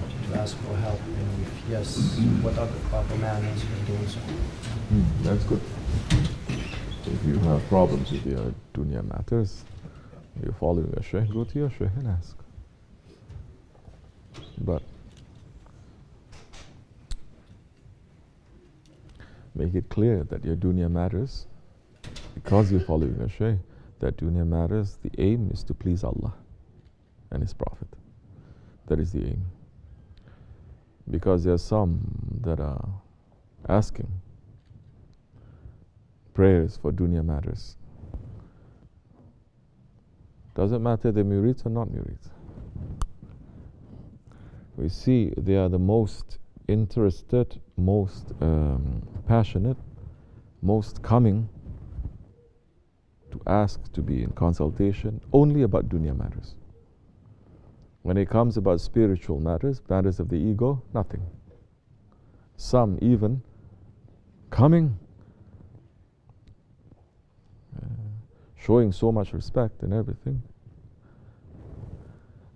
to ask for help? And if yes, what are the proper manners for doing so? That's good. If you have problems with your dunya matters, you're following a shaykh, go to your shaykh and ask. But make it clear that your dunya matters because you're following a shaykh. That dunya matters, the aim is to please Allah and His Prophet. That is the aim. Because there are some that are asking prayers for dunya matters. Doesn't matter they're murids or not murids. We see they are the most interested, most passionate, most coming to ask to be in consultation only about dunya matters. When it comes about spiritual matters, matters of the ego, nothing. Some even coming, showing so much respect and everything.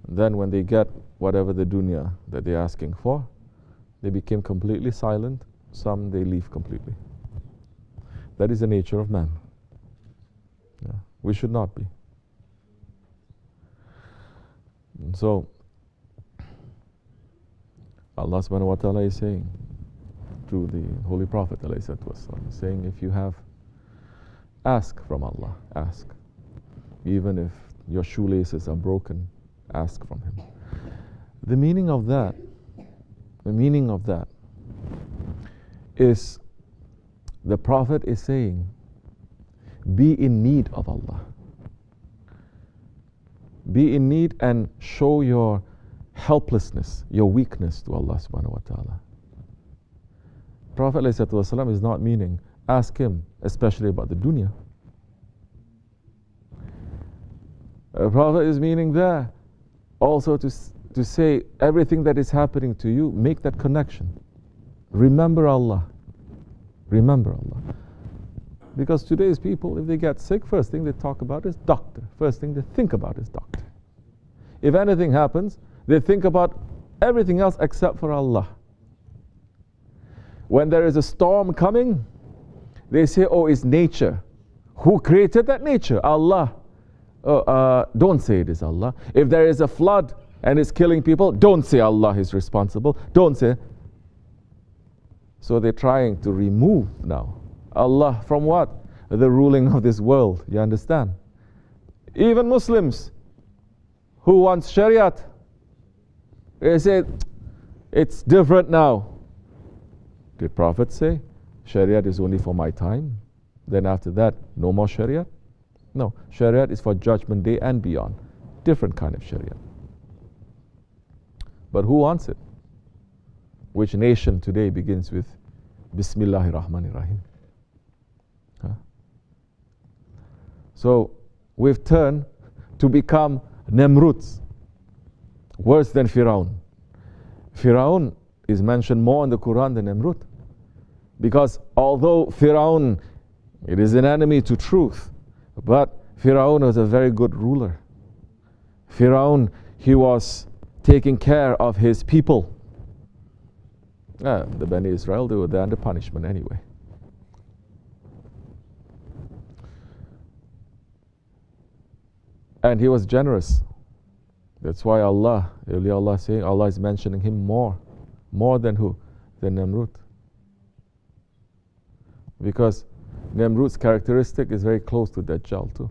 And then when they get whatever the dunya that they're asking for, they became completely silent. Some they leave completely. That is the nature of man. Yeah. We should not be. And so Allah subhanahu wa ta'ala is saying through the Holy Prophet saying, if you have, ask from Allah, ask. Even if your shoelaces are broken, ask from Him. The meaning of that is the Prophet is saying, be in need of Allah. Be in need and show your helplessness, your weakness to Allah subhanahu wa ta'ala. Prophet ﷺ is not meaning ask him, especially about the dunya. The Prophet is meaning there also to say everything that is happening to you, make that connection. Remember Allah. Remember Allah. Because today's people, if they get sick, first thing they talk about is doctor. First thing they think about is doctor. If anything happens, they think about everything else except for Allah. When there is a storm coming, they say, oh, it's nature. Who created that nature? Allah. Don't say it is Allah. If there is a flood and it's killing people, don't say Allah is responsible. Don't say. So they're trying to remove now Allah from what? The ruling of this world. You understand? Even Muslims who want Shariat, they say, it's different now. Did Prophet say, Shariat is only for my time? Then after that, no more Shariat? No, Shariat is for Judgment Day and beyond. Different kind of Shariat. But who wants it? Which nation today begins with Bismillahir Rahmanir Rahim? So we've turned to become Nemruds, worse than Firaun. Firaun is mentioned more in the Quran than Nemrud. Because although Firaun, it is an enemy to truth, but Firaun was a very good ruler. Firaun, he was taking care of his people. The Bani Israel, they were there under punishment anyway. And he was generous. That's why Allah saying, Allah is mentioning him more than who? Than Nemrud. Because Nemrud's characteristic is very close to Dajjal too.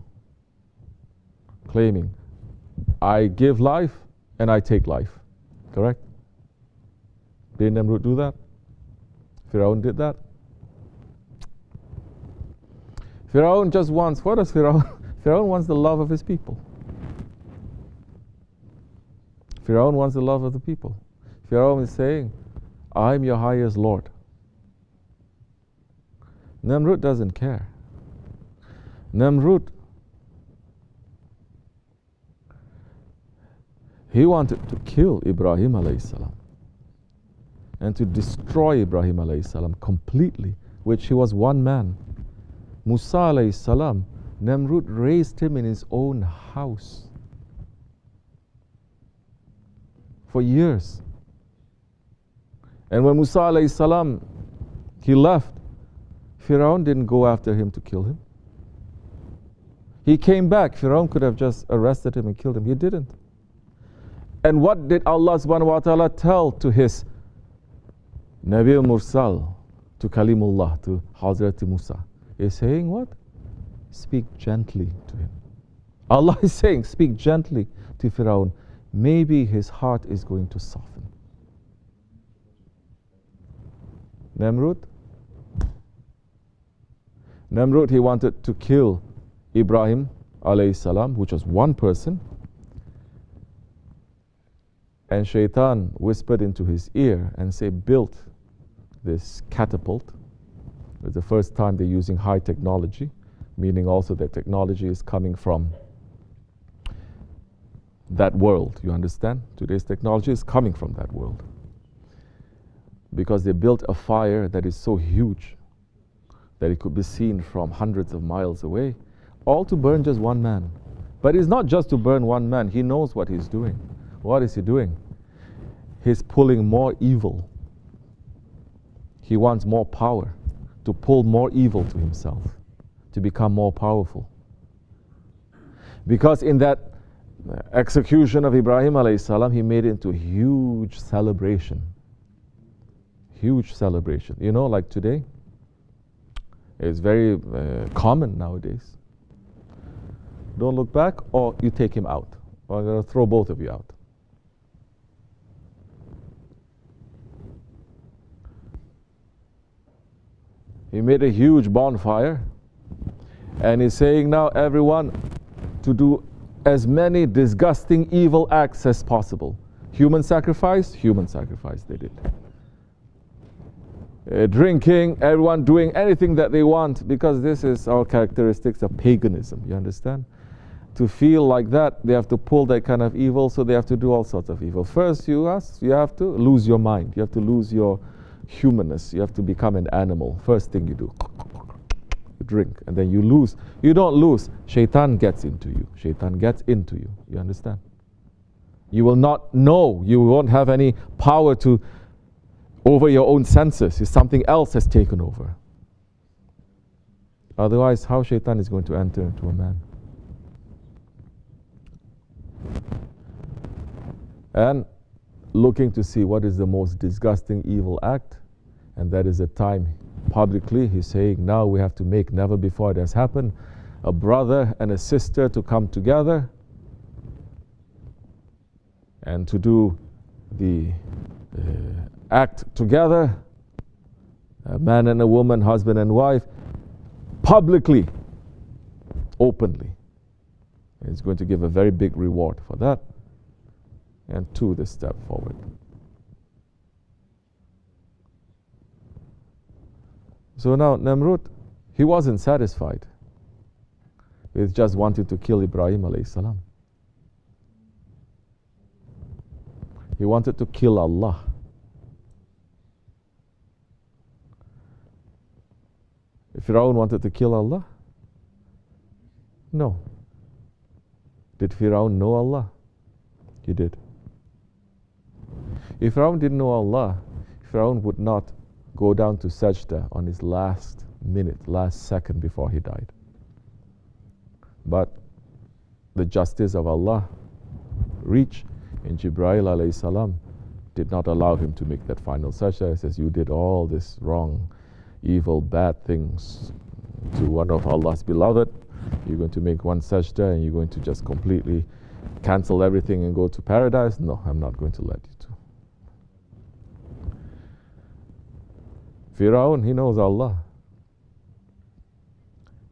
Claiming, I give life and I take life. Correct? Did Nemrud do that? Firaun did that? Firaun just wants, what does Firaun? Firaun wants the love of his people. Firaun wants the love of the people. Firaun is saying, I'm your highest Lord. Nemrud doesn't care. Nemrud, he wanted to kill Ibrahim alayhi salam and to destroy Ibrahim alayhi salam completely, which he was one man. Musa alayhi salam, Nemrud raised him in his own house for years. And when Musa alayhi salam, he left, Firaun didn't go after him to kill him. He came back. Firaun could have just arrested him and killed him. He didn't. And what did Allah subhanahu wa ta'ala tell to his Nabi Mursal, to Kalimullah, to Hazrat Musa? He's saying what? Speak gently to him. Allah is saying, speak gently to Firaun. Maybe his heart is going to soften. Namrud, he wanted to kill Ibrahim alayhi salam, which was one person. And Shaitan whispered into his ear and said, built this catapult. It was the first time they're using high technology, meaning also that technology is coming from that world. You understand? Today's technology is coming from that world. Because they built a fire that is so huge that it could be seen from hundreds of miles away, all to burn just one man. But it's not just to burn one man. He knows what he's doing. What is he doing? He's pulling more evil. He wants more power, to pull more evil to himself, to become more powerful. Because in that execution of Ibrahim alayhi salam, he made it into a huge celebration. Huge celebration. You know, like today, it's very common nowadays. Don't look back, or you take him out. Or I'm going to throw both of you out. He made a huge bonfire, and he's saying now everyone to do as many disgusting evil acts as possible. Human sacrifice they did. Drinking, everyone doing anything that they want, because this is our characteristics of paganism, you understand? To feel like that, they have to pull that kind of evil, so they have to do all sorts of evil. First, you have to lose your mind. You have to lose your humanness. You have to become an animal. First thing you do, you drink, and then you lose. You don't lose. Shaitan gets into you. Shaitan gets into you. You understand? You will not know. You won't have any power over your own senses. If something else has taken over. Otherwise, how Shaitan is going to enter into a man? And looking to see what is the most disgusting evil act, and that is the time publicly he's saying, now we have to make, never before it has happened, a brother and a sister to come together and to do the act together, a man and a woman, husband and wife, publicly, openly. He's going to give a very big reward for that. And two, the step forward. So now Namrud, he wasn't satisfied with just wanting to kill Ibrahim alayhi salam. He wanted to kill Allah. If Firaun wanted to kill Allah? No. Did Firaun know Allah? He did. If Firaun didn't know Allah, Firaun would not go down to sajda on his last minute, last second before he died. But the justice of Allah reached, and Jibreel alayhi salam did not allow him to make that final sajda. He says, you did all this wrong, evil, bad things to one of Allah's beloved. You're going to make one sajda and you're going to just completely cancel everything and go to paradise? No, I'm not going to let you to. Firaun, he knows Allah.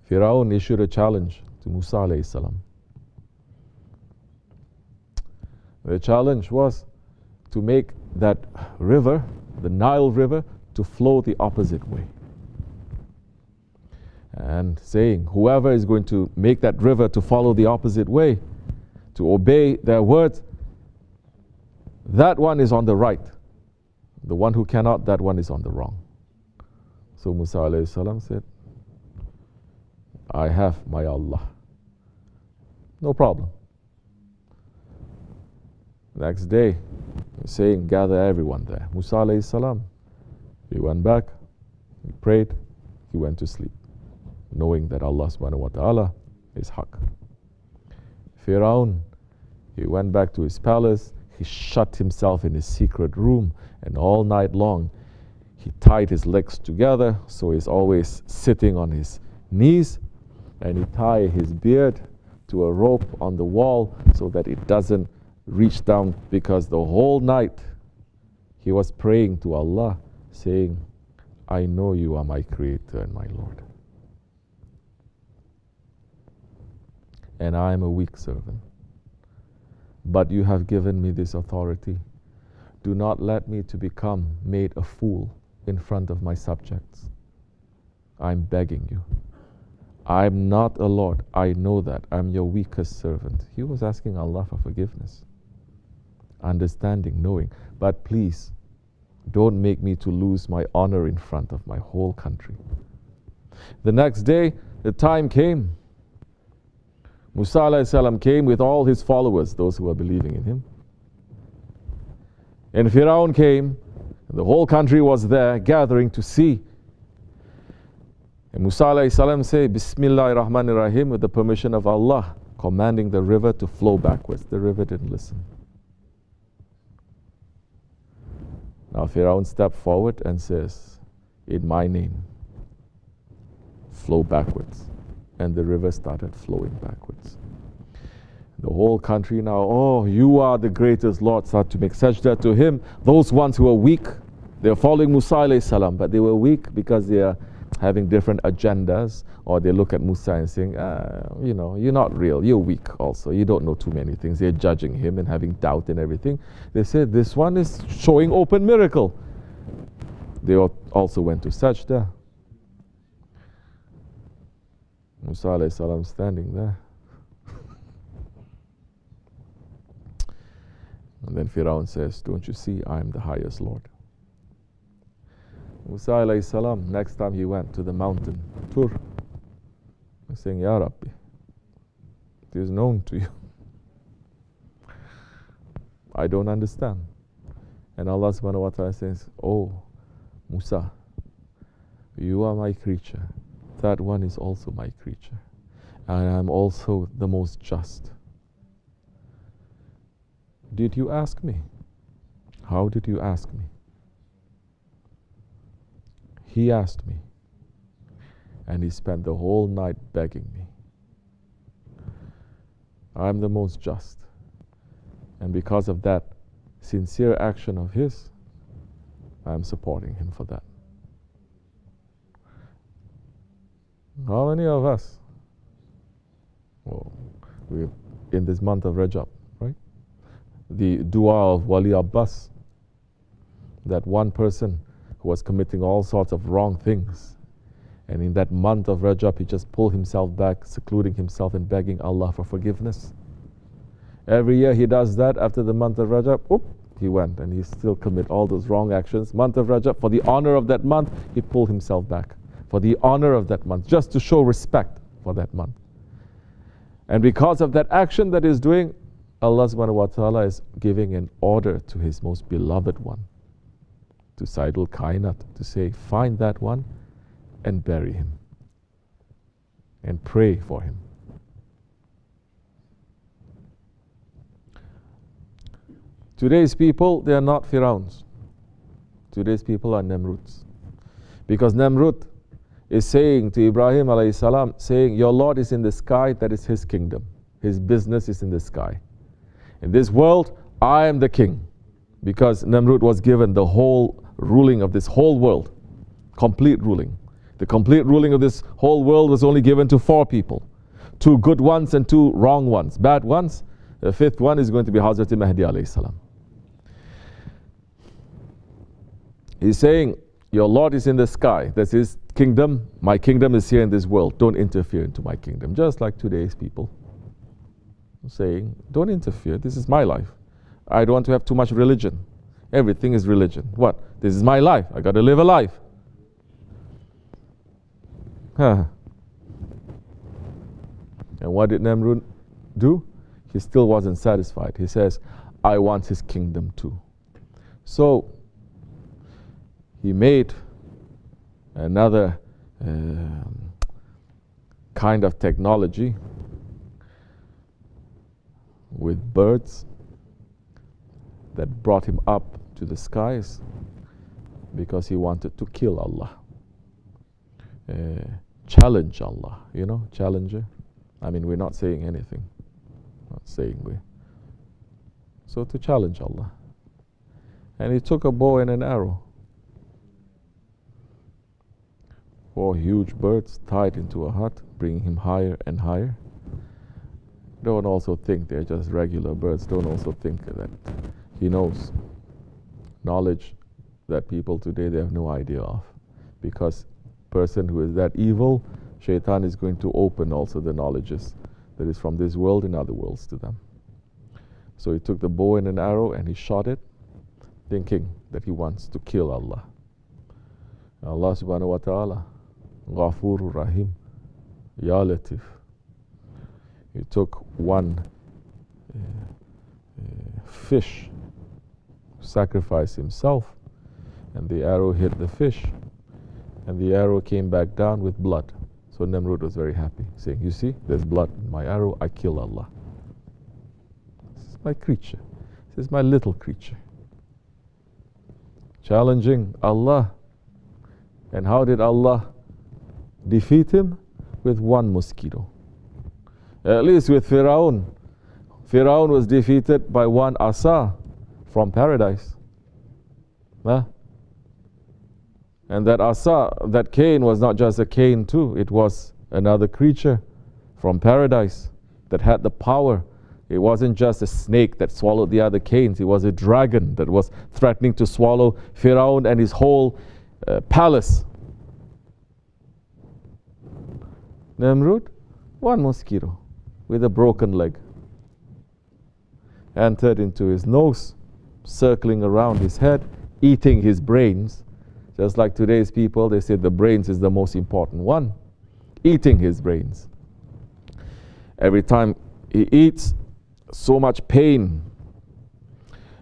Firaun issued a challenge to Musa alayhi salam. The challenge was to make that river, the Nile River, to flow the opposite way. And saying, whoever is going to make that river to follow the opposite way, to obey their words, that one is on the right. The one who cannot, that one is on the wrong. So Musa alayhi salam said, I have my Allah. No problem. Next day, saying, gather everyone there. Musa alayhi salam He went back, he prayed, he went to sleep, knowing that Allah subhanahu wa ta'ala is Haqq. Firaun, he went back to his palace, he shut himself in his secret room, and all night long he tied his legs together, so he's always sitting on his knees, and he tied his beard to a rope on the wall so that it doesn't reach down, because the whole night he was praying to Allah, saying, I know you are my Creator and my Lord, and I am a weak servant, but you have given me this authority. Do not let me to become made a fool in front of my subjects. I'm begging you. I'm not a Lord. I know that. I'm your weakest servant. He was asking Allah for forgiveness, understanding, knowing. But please, don't make me to lose my honor in front of my whole country. The next day, the time came. Musa alayhi salam came with all his followers, those who were believing in him. And Firaun came. The whole country was there gathering to see. And Musa alayhi salam said, Bismillahir Rahmanir Rahim, with the permission of Allah, commanding the river to flow backwards. The river didn't listen. Now Firaun stepped forward and says, in my name, flow backwards. And the river started flowing backwards. The whole country now, oh, you are the greatest Lord, started to make sajda to him. Those ones who were weak, they were following Musa alayhi salam, but they were weak because they are having different agendas, or they look at Musa and saying, you know, you're not real, you're weak also, you don't know too many things. They're judging him and having doubt and everything. They said, this one is showing open miracle. They also went to sajda. Musa alayhi salam standing there. And then Firaun says, don't you see, I am the highest Lord. Musa alayhi salam, next time he went to the mountain, Tur, he's saying, Ya Rabbi, it is known to you. I don't understand. And Allah subhanahu wa ta'ala says, oh, Musa, you are my creature. That one is also my creature. And I am also the most just. Did you ask me? How did you ask me? He asked me, and he spent the whole night begging me. I am the most just, and because of that sincere action of his, I am supporting him for that. How many of us? Well, we're in this month of Rajab, right? The dua of Wali Abbas, that one person who was committing all sorts of wrong things, and in that month of Rajab he just pulled himself back, secluding himself and begging Allah for forgiveness. Every year he does that. After the month of Rajab, he went and he still commit all those wrong actions. Month of Rajab, for the honor of that month, he pulled himself back. For the honor of that month, just to show respect for that month. And because of that action that he's doing, Allah subhanahu wa ta'ala is giving an order to his most beloved one, to Sayyidul Kainat, to say, find that one and bury him and pray for him. Today's people, they are not Firauns. Today's people are Namruds. Because Namrud is saying to Ibrahim alayhi salam, saying, your Lord is in the sky, that is his kingdom. His business is in the sky. In this world, I am the king. Because Namrud was given the whole ruling of this whole world. Complete ruling. The complete ruling of this whole world was only given to 4 people. 2 good ones and 2 wrong ones, bad ones. The 5th one is going to be Hazrat Mahdi alayhi salam. He's saying, your Lord is in the sky. That's his kingdom. My kingdom is here in this world. Don't interfere into my kingdom. Just like today's people saying, don't interfere. This is my life. I don't want to have too much religion. Everything is religion. What? This is my life. I got to live a life. And what did Namrud do? He still wasn't satisfied. He says, I want his kingdom too. So he made another kind of technology with birds that brought him up to the skies because he wanted to kill Allah, challenge Allah, challenger. I mean, we're not saying anything, so to challenge Allah. And he took a bow and an arrow, 4 huge birds tied into a hut, bringing him higher and higher. Don't also think they're just regular birds. Don't also think that he knows knowledge that people today they have no idea of. Because person who is that evil, Shaitan is going to open also the knowledges that is from this world and other worlds to them. So he took the bow and an arrow and he shot it, thinking that he wants to kill Allah. Allah subhanahu wa ta'ala, Ghafurur Rahim, Ya Latif. He took one fish, sacrificed himself, and the arrow hit the fish, and the arrow came back down with blood. So Namrud was very happy, saying, you see, there's blood in my arrow, I kill Allah. This is my creature. This is my little creature. Challenging Allah. And how did Allah defeat him? With one mosquito. At least with Firaun. Firaun was defeated by one asa from paradise. Huh? And that asa, that cane was not just a cane too. It was another creature from paradise that had the power. It wasn't just a snake that swallowed the other canes. It was a dragon that was threatening to swallow Firaun and his whole palace. Namrud, one mosquito with a broken leg, entered into his nose, circling around his head, eating his brains. Just like today's people, they say the brains is the most important one. Eating his brains. Every time he eats, so much pain.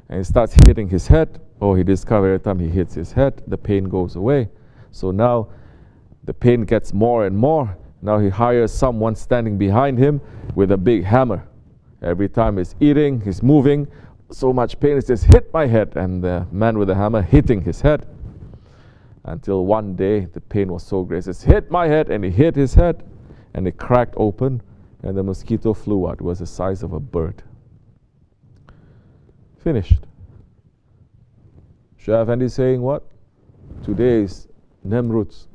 And he starts hitting his head. Oh, he discovers every time he hits his head, the pain goes away. So now the pain gets more and more. Now he hires someone standing behind him with a big hammer. Every time he's eating, he's moving, so much pain, he says, hit my head. And the man with the hammer hitting his head. Until one day the pain was so great, he says, hit my head. And he hit his head and it cracked open and the mosquito flew out. It was the size of a bird. Finished. Shah Effendi saying what? Today's Namruds,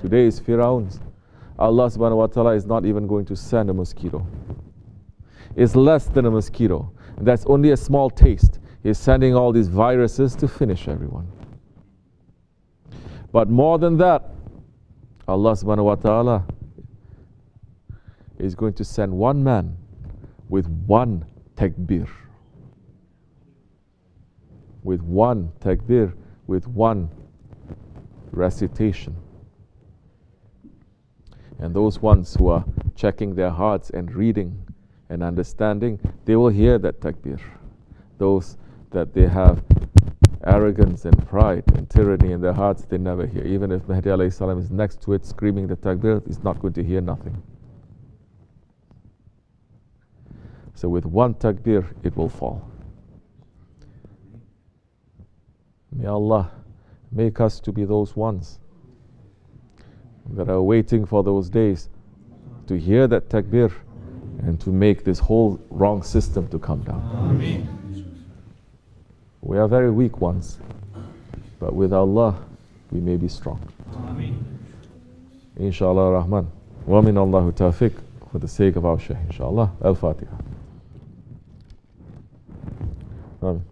today's Firauns. Allah subhanahu wa ta'ala is not even going to send a mosquito. It's less than a mosquito. And that's only a small taste. He's sending all these viruses to finish everyone. But more than that, Allah subhanahu wa ta'ala is going to send one man with one takbir. With one takbir, with one recitation. And those ones who are checking their hearts and reading and understanding, they will hear that takbir. Those that they have arrogance and pride and tyranny in their hearts, they never hear. Even if Mahdi alayhi salam is next to it screaming the takbir, he's not going to hear nothing. So with one takbir, it will fall. May Allah make us to be those ones that are waiting for those days to hear that takbir and to make this whole wrong system to come down. Ameen. We are very weak ones, but with Allah we may be strong. Ameen. Inshallah Rahman. Wa min Allahu tawfiq, for the sake of our Shaykh, inshallah. Al-Fatiha. Ameen.